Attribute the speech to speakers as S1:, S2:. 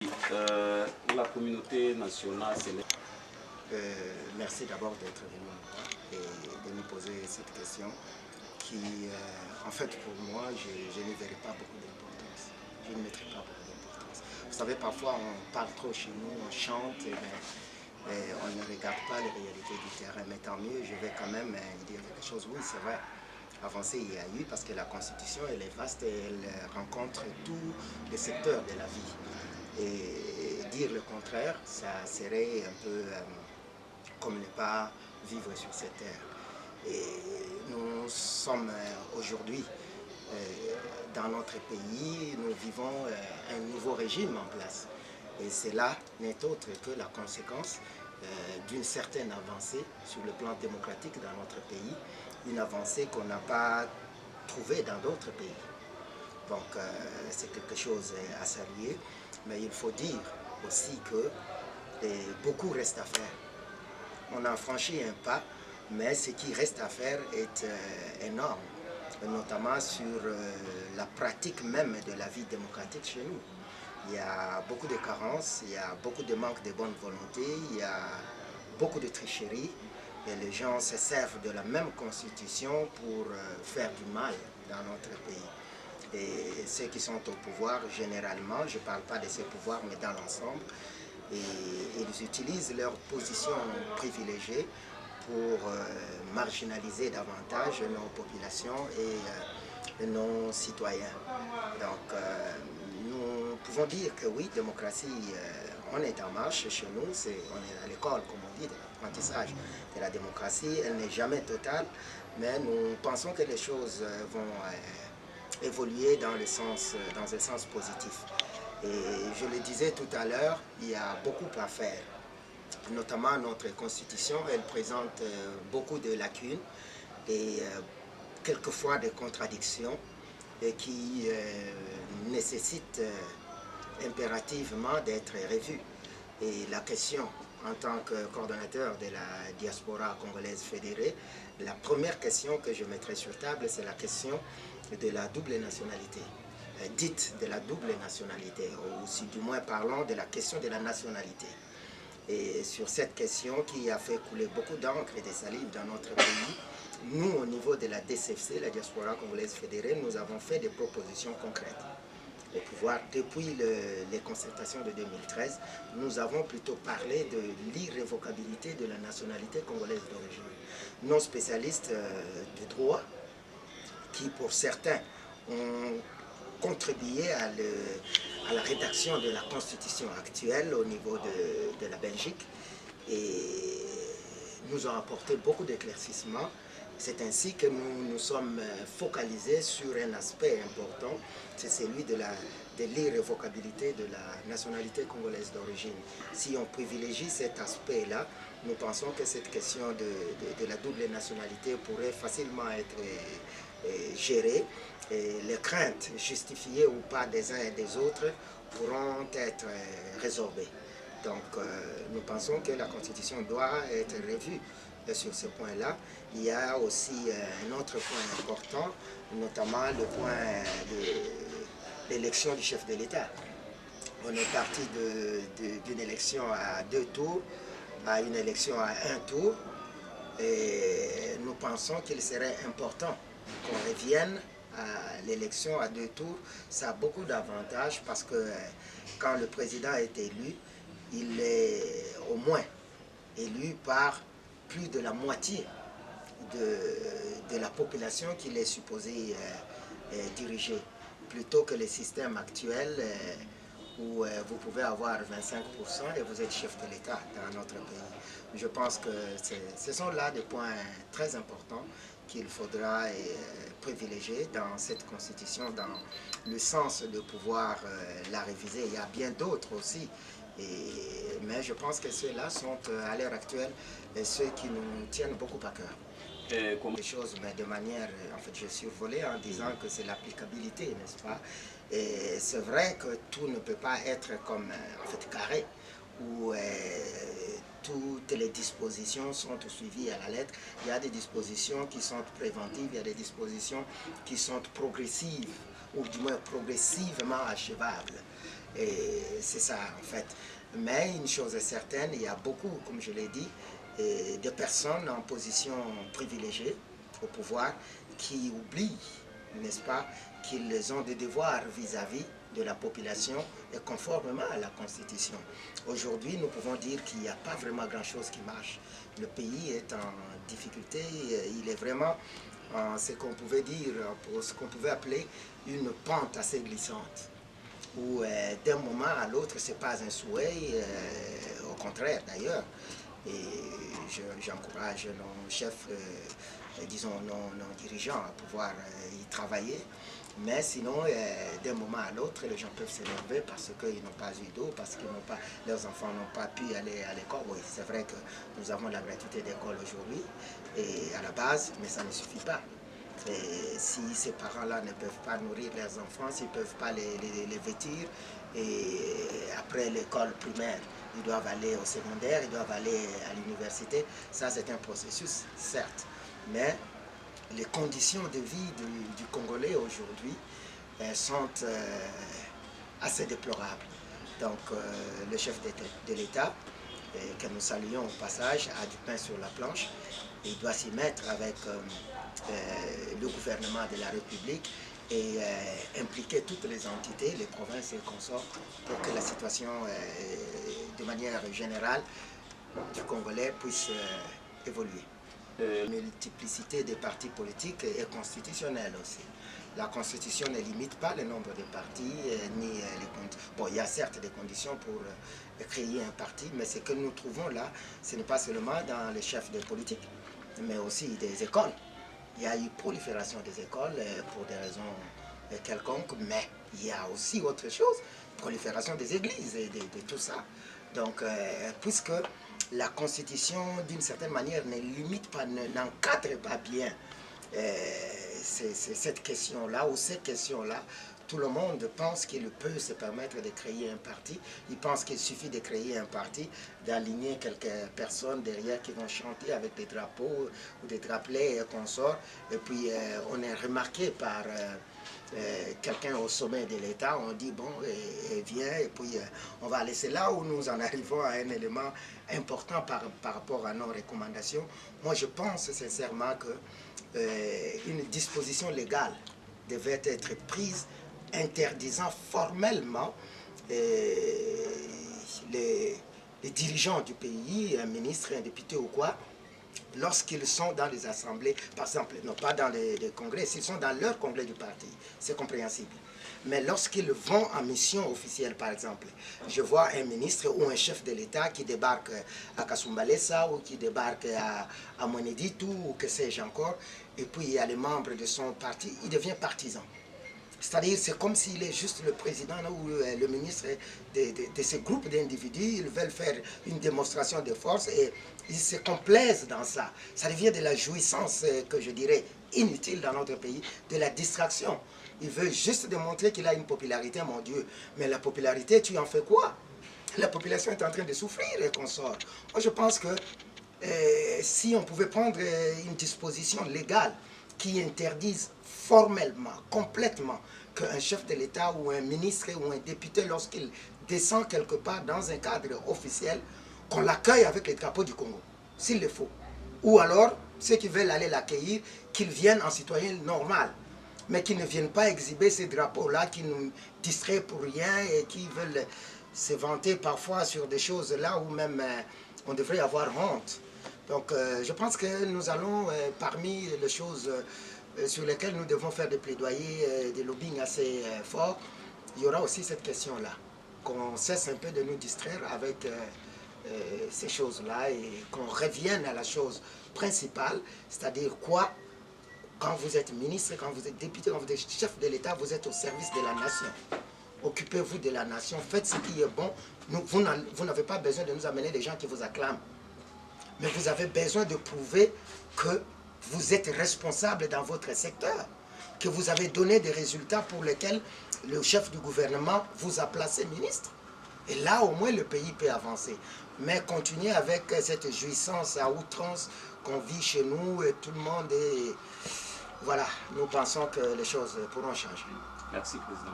S1: La communauté nationale, c'est...
S2: Merci d'abord d'être venu me voir et de me poser cette question qui, en fait, pour moi, je n'y verrai pas beaucoup d'importance. Je ne mettrai pas beaucoup d'importance. Vous savez, parfois, on parle trop chez nous, on chante, et on ne regarde pas les réalités du terrain. Mais tant mieux, je vais quand même dire quelque chose. Oui, c'est vrai, avancée il y a eu parce que la Constitution, elle est vaste et elle rencontre tous les secteurs de la vie. Et dire le contraire, ça serait un peu comme ne pas vivre sur cette terre. Et nous sommes aujourd'hui dans notre pays, nous vivons un nouveau régime en place. Et cela n'est autre que la conséquence d'une certaine avancée sur le plan démocratique dans notre pays, une avancée qu'on n'a pas trouvée dans d'autres pays. Donc c'est quelque chose à saluer, mais il faut dire aussi que beaucoup reste à faire. On a franchi un pas, mais ce qui reste à faire est énorme, notamment sur la pratique même de la vie démocratique chez nous. Il y a beaucoup de carences, il y a beaucoup de manque de bonne volonté, il y a beaucoup de tricheries, et les gens se servent de la même constitution pour faire du mal dans notre pays. Et ceux qui sont au pouvoir, généralement, je ne parle pas de ces pouvoirs, mais dans l'ensemble, et ils utilisent leur position privilégiée pour marginaliser davantage nos populations et nos citoyens. Donc, nous pouvons dire que oui, démocratie, on est en marche chez nous, on est à l'école, comme on dit, de l'apprentissage de la démocratie. Elle n'est jamais totale, mais nous pensons que les choses vont évoluer dans un sens positif. Et je le disais tout à l'heure, il y a beaucoup à faire. Notamment notre constitution, elle présente beaucoup de lacunes et quelquefois des contradictions et qui nécessitent impérativement d'être revues. Et la question, en tant que coordonnateur de la diaspora congolaise fédérée, la première question que je mettrai sur table, c'est la question de la double nationalité. Dite de la double nationalité, ou si du moins parlons de la question de la nationalité. Et sur cette question qui a fait couler beaucoup d'encre et de salive dans notre pays, nous, au niveau de la DCFC, la diaspora congolaise fédérée, nous avons fait des propositions concrètes. Au pouvoir, depuis les concertations de 2013, nous avons plutôt parlé de l'irrévocabilité de la nationalité congolaise d'origine. Nos spécialistes du droit, qui pour certains ont contribué à la rédaction de la constitution actuelle au niveau de la Belgique et nous ont apporté beaucoup d'éclaircissements. C'est ainsi que nous nous sommes focalisés sur un aspect important, c'est celui de l'irrévocabilité de la nationalité congolaise d'origine. Si on privilégie cet aspect-là, nous pensons que cette question de la double nationalité pourrait facilement être gérée. Et les craintes justifiées ou pas des uns et des autres pourront être résorbées. Donc nous pensons que la Constitution doit être revue sur ce point-là. Il y a aussi un autre point important, notamment le point de l'élection du chef de l'État. On est parti d'une élection à 2 tours à une élection à 1 tour et nous pensons qu'il serait important qu'on revienne à l'élection à 2 tours. Ça a beaucoup d'avantages parce que quand le président est élu, il est au moins élu par plus de la moitié de la population qu'il est supposé diriger, plutôt que le système actuel où vous pouvez avoir 25% et vous êtes chef de l'État dans notre pays. Je pense que ce sont là des points très importants qu'il faudra privilégier dans cette constitution, dans le sens de pouvoir la réviser. Il y a bien d'autres aussi, mais je pense que ceux-là sont à l'heure actuelle ceux qui nous tiennent beaucoup à cœur. Des choses, mais de manière, en fait, je survolais en disant que c'est l'applicabilité, n'est-ce pas? Et c'est vrai que tout ne peut pas être comme, en fait, carré, où toutes les dispositions sont suivies à la lettre. Il y a des dispositions qui sont préventives, il y a des dispositions qui sont progressives, ou du moins progressivement achevables. Et c'est ça en fait. Mais une chose est certaine, il y a beaucoup, comme je l'ai dit, de personnes en position privilégiée au pouvoir qui oublient, n'est-ce pas, qu'ils ont des devoirs vis-à-vis de la population et conformément à la Constitution. Aujourd'hui, nous pouvons dire qu'il n'y a pas vraiment grand-chose qui marche. Le pays est en difficulté, il est vraiment en ce qu'on pouvait dire, ce qu'on pouvait appeler une pente assez glissante, où d'un moment à l'autre, ce n'est pas un souhait, au contraire d'ailleurs. Et j'encourage nos chefs, disons nos dirigeants à pouvoir y travailler. Mais sinon, d'un moment à l'autre, les gens peuvent s'énerver parce qu'ils n'ont pas eu d'eau, parce que leurs enfants n'ont pas pu aller à l'école. Oui, c'est vrai que nous avons la gratuité d'école aujourd'hui, et à la base, mais ça ne suffit pas. Et si ces parents-là ne peuvent pas nourrir leurs enfants, s'ils ne peuvent pas les vêtir, et après l'école primaire, ils doivent aller au secondaire, ils doivent aller à l'université, ça c'est un processus, certes. Mais les conditions de vie du Congolais aujourd'hui sont assez déplorables. Donc le chef de l'État, que nous saluons au passage, a du pain sur la planche. Il doit s'y mettre avec le gouvernement de la République et impliquer toutes les entités, les provinces et consorts, pour que la situation, de manière générale, du Congolais puisse évoluer. La multiplicité des partis politiques est constitutionnelle aussi. La Constitution ne limite pas le nombre de partis, ni les conditions. Bon, il y a certes des conditions pour créer un parti, mais ce que nous trouvons là, ce n'est pas seulement dans les chefs de politique, mais aussi des écoles. Il y a eu prolifération des écoles pour des raisons quelconques, mais il y a aussi autre chose, prolifération des églises et de tout ça. Donc, puisque la Constitution, d'une certaine manière, ne limite pas, n'encadre pas bien cette question-là ou ces questions-là, tout le monde pense qu'il peut se permettre de créer un parti. Il pense qu'il suffit de créer un parti, d'aligner quelques personnes derrière qui vont chanter avec des drapeaux ou des drapelets et consorts. Et puis on est remarqué par quelqu'un au sommet de l'État, on dit bon, et viens, et puis on va aller. C'est là où nous en arrivons à un élément important par rapport à nos recommandations. Moi je pense sincèrement que une disposition légale devait être prise interdisant formellement les dirigeants du pays, un ministre, un député ou quoi, lorsqu'ils sont dans les assemblées, par exemple, non pas dans les congrès, s'ils sont dans leur congrès du parti, c'est compréhensible. Mais lorsqu'ils vont en mission officielle, par exemple, je vois un ministre ou un chef de l'État qui débarque à Kasumbalesa ou qui débarque à Mweneditu ou que sais-je encore, et puis il y a les membres de son parti, il devient partisan. C'est-à-dire, c'est comme s'il est juste le président ou le ministre de ce groupe d'individus. Ils veulent faire une démonstration de force et ils se complaisent dans ça. Ça devient de la jouissance, que je dirais, inutile dans notre pays, de la distraction. Il veut juste démontrer qu'il a une popularité, mon Dieu. Mais la popularité, tu en fais quoi? La population est en train de souffrir et qu'on sort. Moi, je pense que si on pouvait prendre une disposition légale qui interdise formellement, complètement, qu'un chef de l'État ou un ministre ou un député, lorsqu'il descend quelque part dans un cadre officiel, qu'on l'accueille avec les drapeaux du Congo, s'il le faut. Ou alors, ceux qui veulent aller l'accueillir, qu'ils viennent en citoyen normal, mais qu'ils ne viennent pas exhiber ces drapeaux-là, qui nous distraient pour rien et qui veulent se vanter parfois sur des choses là où même on devrait avoir honte. Donc je pense que nous allons, parmi les choses sur lesquelles nous devons faire des plaidoyers, des lobbying assez forts, il y aura aussi cette question-là, qu'on cesse un peu de nous distraire avec ces choses-là et qu'on revienne à la chose principale, c'est-à-dire quoi? Quand vous êtes ministre, quand vous êtes député, quand vous êtes chef de l'État, vous êtes au service de la nation. Occupez-vous de la nation, faites ce qui est bon. Vous n'avez pas besoin de nous amener des gens qui vous acclament. Mais vous avez besoin de prouver que vous êtes responsable dans votre secteur, que vous avez donné des résultats pour lesquels le chef du gouvernement vous a placé ministre. Et là, au moins, le pays peut avancer. Mais continuer avec cette jouissance à outrance qu'on vit chez nous, et tout le monde est... Voilà, nous pensons que les choses pourront changer.
S1: Merci, Président.